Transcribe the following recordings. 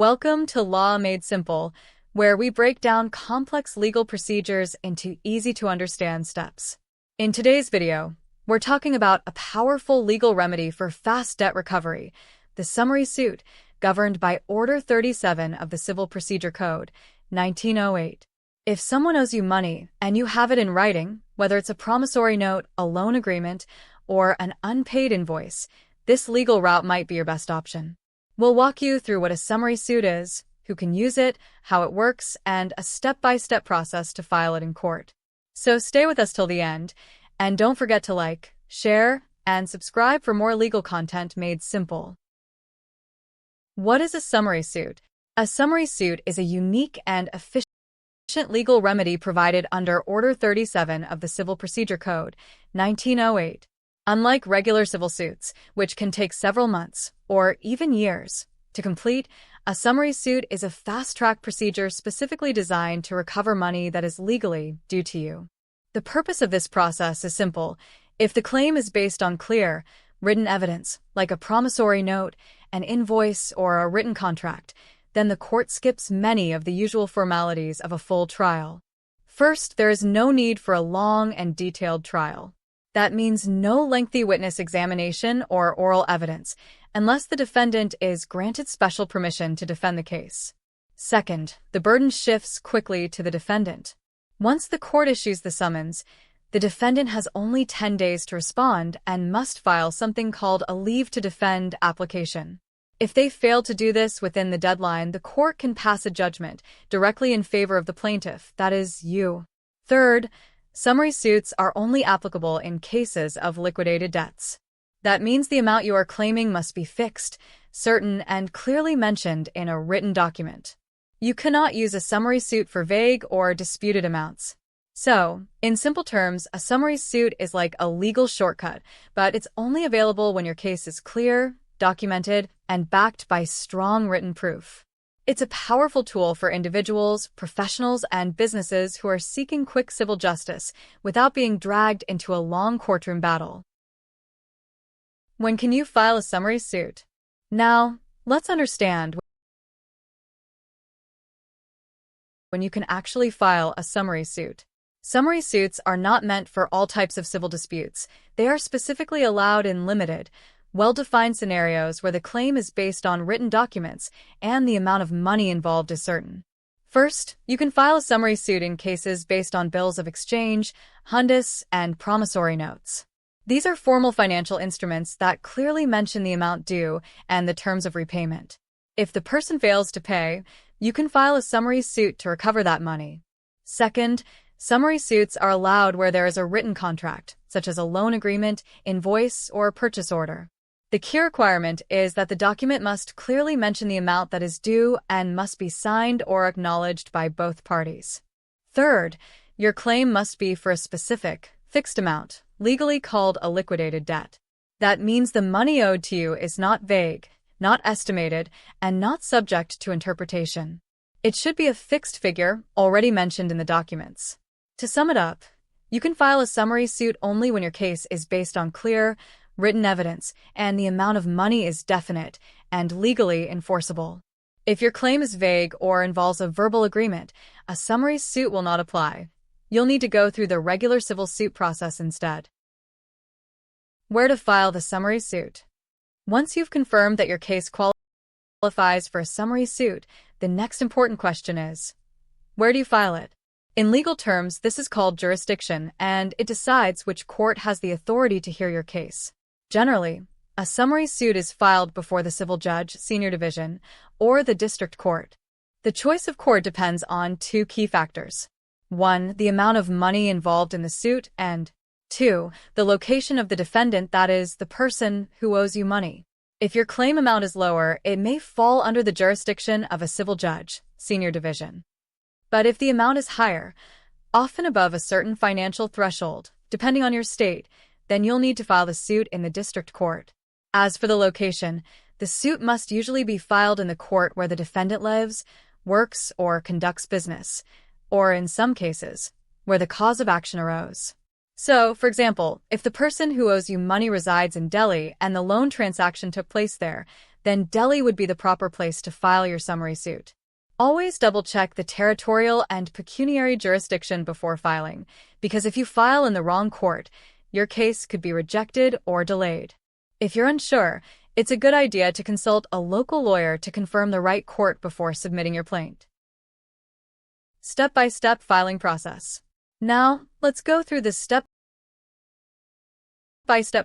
Welcome to Law Made Simple, where we break down complex legal procedures into easy-to-understand steps. In today's video, we're talking about a powerful legal remedy for fast debt recovery, the summary suit, governed by Order 37 of the Civil Procedure Code, 1908. If someone owes you money and you have it in writing, whether it's a promissory note, a loan agreement, or an unpaid invoice, this legal route might be your best option. We'll walk you through what a summary suit is, who can use it, how it works, and a step-by-step process to file it in court. So stay with us till the end, and don't forget to like, share, and subscribe for more legal content made simple. What is a summary suit? A summary suit is a unique and efficient legal remedy provided under Order 37 of the Civil Procedure Code, 1908. Unlike regular civil suits, which can take several months, or even years, to complete, a summary suit is a fast-track procedure specifically designed to recover money that is legally due to you. The purpose of this process is simple. If the claim is based on clear, written evidence, like a promissory note, an invoice, or a written contract, then the court skips many of the usual formalities of a full trial. First, there is no need for a long and detailed trial. That means no lengthy witness examination or oral evidence, unless the defendant is granted special permission to defend the case. Second, the burden shifts quickly to the defendant. Once the court issues the summons, the defendant has only 10 days to respond and must file something called a leave to defend application. If they fail to do this within the deadline, the court can pass a judgment directly in favor of the plaintiff, that is, you. Third, summary suits are only applicable in cases of liquidated debts. That means the amount you are claiming must be fixed, certain, and clearly mentioned in a written document. You cannot use a summary suit for vague or disputed amounts. So, in simple terms, a summary suit is like a legal shortcut, but it's only available when your case is clear, documented, and backed by strong written proof. It's a powerful tool for individuals, professionals, and businesses who are seeking quick civil justice without being dragged into a long courtroom battle. When can you file a summary suit? Now, let's understand when you can actually file a summary suit. Summary suits are not meant for all types of civil disputes. They are specifically allowed in limited, well-defined scenarios where the claim is based on written documents and the amount of money involved is certain. First, you can file a summary suit in cases based on bills of exchange, hundis, and promissory notes. These are formal financial instruments that clearly mention the amount due and the terms of repayment. If the person fails to pay, you can file a summary suit to recover that money. Second, summary suits are allowed where there is a written contract, such as a loan agreement, invoice, or purchase order. The key requirement is that the document must clearly mention the amount that is due and must be signed or acknowledged by both parties. Third, your claim must be for a specific, fixed amount, legally called a liquidated debt. That means the money owed to you is not vague, not estimated, and not subject to interpretation. It should be a fixed figure, already mentioned in the documents. To sum it up, you can file a summary suit only when your case is based on clear, written evidence, and the amount of money is definite and legally enforceable. If your claim is vague or involves a verbal agreement, a summary suit will not apply. You'll need to go through the regular civil suit process instead. Where to file the summary suit? Once you've confirmed that your case qualifies for a summary suit, the next important question is, where do you file it? In legal terms, this is called jurisdiction, and it decides which court has the authority to hear your case. Generally, a summary suit is filed before the civil judge, senior division, or the district court. The choice of court depends on two key factors. 1. The amount of money involved in the suit, and 2. The location of the defendant, that is, the person who owes you money. If your claim amount is lower, it may fall under the jurisdiction of a civil judge, senior division. But if the amount is higher, often above a certain financial threshold, depending on your state, then you'll need to file the suit in the district court. As for the location, the suit must usually be filed in the court where the defendant lives, works, or conducts business, or in some cases, where the cause of action arose. So, for example, if the person who owes you money resides in Delhi and the loan transaction took place there, then Delhi would be the proper place to file your summary suit. Always double-check the territorial and pecuniary jurisdiction before filing, because if you file in the wrong court, your case could be rejected or delayed. If you're unsure, it's a good idea to consult a local lawyer to confirm the right court before submitting your plaint. Step-by-step filing process. Now, let's go through the step-by-step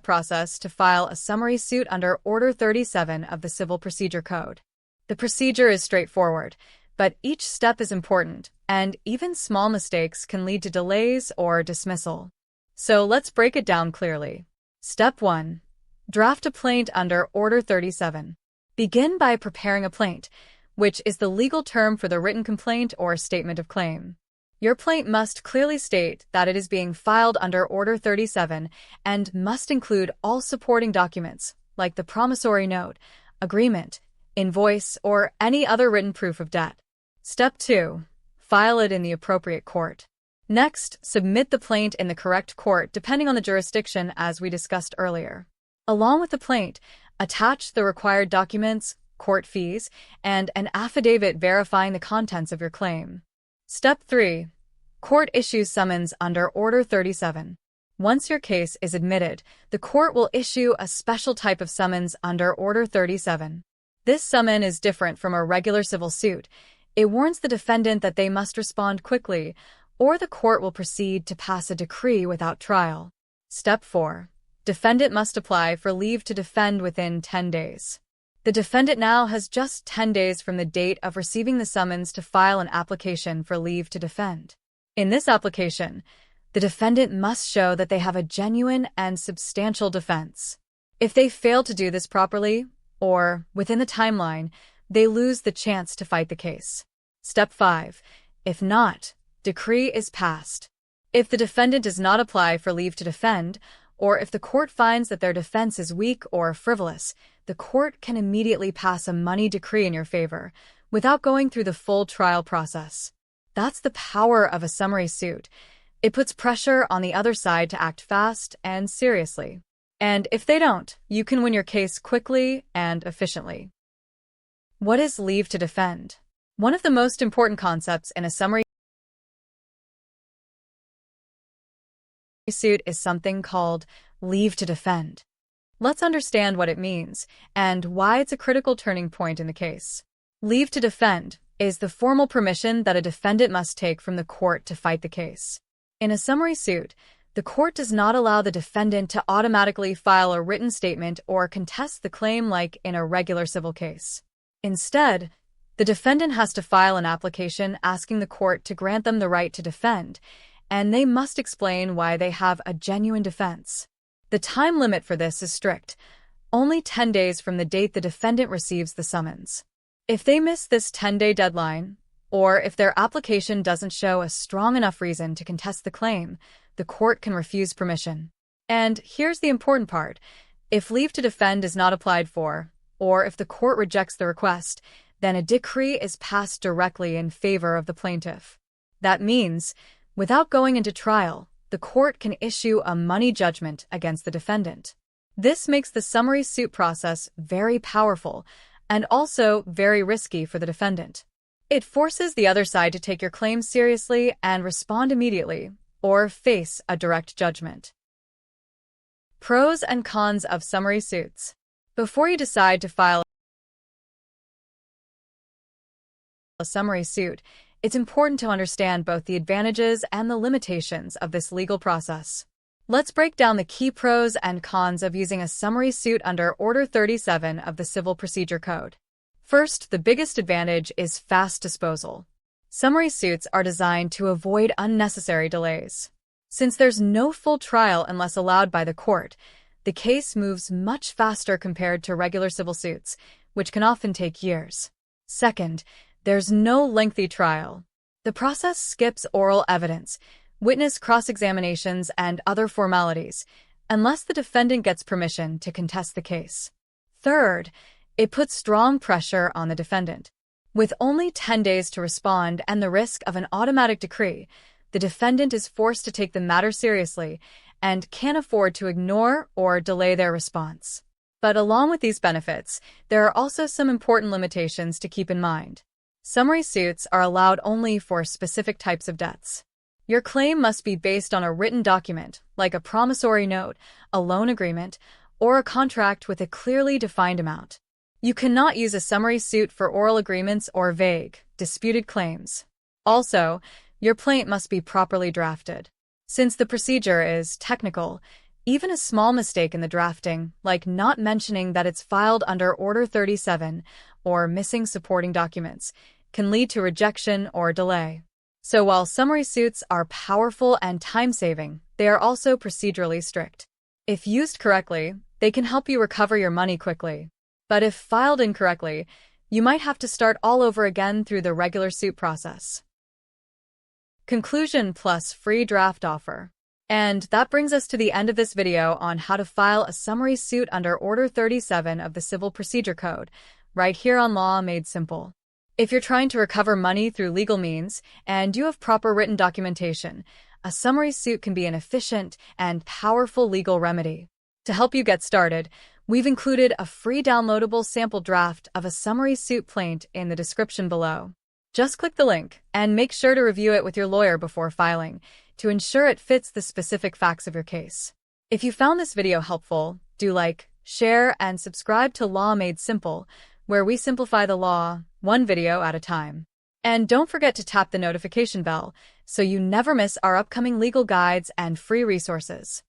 process to file a summary suit under Order 37 of the Civil Procedure Code. The procedure is straightforward, but each step is important, and even small mistakes can lead to delays or dismissal. So let's break it down clearly. Step 1. Draft a plaint under Order 37. Begin by preparing a plaint, which is the legal term for the written complaint or statement of claim. Your plaint must clearly state that it is being filed under Order 37 and must include all supporting documents, like the promissory note, agreement, invoice, or any other written proof of debt. Step 2. File it in the appropriate court. Next, submit the plaint in the correct court depending on the jurisdiction as we discussed earlier. Along with the plaint, attach the required documents, court fees, and an affidavit verifying the contents of your claim. Step 3. Court issues summons under Order 37. Once your case is admitted, the court will issue a special type of summons under Order 37. This summon is different from a regular civil suit. It warns the defendant that they must respond quickly, or the court will proceed to pass a decree without trial. Step 4. Defendant must apply for leave to defend within 10 days. The defendant now has just 10 days from the date of receiving the summons to file an application for leave to defend. In this application, the defendant must show that they have a genuine and substantial defense. If they fail to do this properly, or within the timeline, they lose the chance to fight the case. Step 5. If not, decree is passed. If the defendant does not apply for leave to defend, or if the court finds that their defense is weak or frivolous, the court can immediately pass a money decree in your favor, without going through the full trial process. That's the power of a summary suit. It puts pressure on the other side to act fast and seriously. And if they don't, you can win your case quickly and efficiently. What is leave to defend? One of the most important concepts in a summary suit is something called leave to defend. Let's understand what it means and why it's a critical turning point in the case. Leave to defend is the formal permission that a defendant must take from the court to fight the case. In a summary suit, the court does not allow the defendant to automatically file a written statement or contest the claim like in a regular civil case. Instead, the defendant has to file an application asking the court to grant them the right to defend, and they must explain why they have a genuine defense. The time limit for this is strict, only 10 days from the date the defendant receives the summons. If they miss this 10-day deadline, or if their application doesn't show a strong enough reason to contest the claim, the court can refuse permission. And here's the important part. If leave to defend is not applied for, or if the court rejects the request, then a decree is passed directly in favor of the plaintiff. That means, without going into trial, the court can issue a money judgment against the defendant. This makes the summary suit process very powerful and also very risky for the defendant. It forces the other side to take your claim seriously and respond immediately, or face a direct judgment. Pros and cons of summary suits. Before you decide to file a summary suit, it's important to understand both the advantages and the limitations of this legal process. Let's break down the key pros and cons of using a summary suit under Order 37 of the Civil Procedure Code. First, the biggest advantage is fast disposal. Summary suits are designed to avoid unnecessary delays. Since there's no full trial unless allowed by the court, the case moves much faster compared to regular civil suits, which can often take years. Second, there's no lengthy trial. The process skips oral evidence, witness cross-examinations, and other formalities, unless the defendant gets permission to contest the case. Third, it puts strong pressure on the defendant. With only 10 days to respond and the risk of an automatic decree, the defendant is forced to take the matter seriously and can't afford to ignore or delay their response. But along with these benefits, there are also some important limitations to keep in mind. Summary suits are allowed only for specific types of debts. Your claim must be based on a written document, like a promissory note, a loan agreement, or a contract with a clearly defined amount. You cannot use a summary suit for oral agreements or vague, disputed claims. Also, your plaint must be properly drafted. Since the procedure is technical, even a small mistake in the drafting, like not mentioning that it's filed under Order 37 or missing supporting documents, can lead to rejection or delay. So while summary suits are powerful and time-saving, they are also procedurally strict. If used correctly, they can help you recover your money quickly. But if filed incorrectly, you might have to start all over again through the regular suit process. Conclusion plus free draft offer. And that brings us to the end of this video on how to file a summary suit under Order 37 of the Civil Procedure Code, right here on Law Made Simple. If you're trying to recover money through legal means and you have proper written documentation, a summary suit can be an efficient and powerful legal remedy. To help you get started, we've included a free downloadable sample draft of a summary suit plaint in the description below. Just click the link and make sure to review it with your lawyer before filing to ensure it fits the specific facts of your case. If you found this video helpful, do like, share, and subscribe to Law Made Simple, where we simplify the law, one video at a time. And don't forget to tap the notification bell so you never miss our upcoming legal guides and free resources.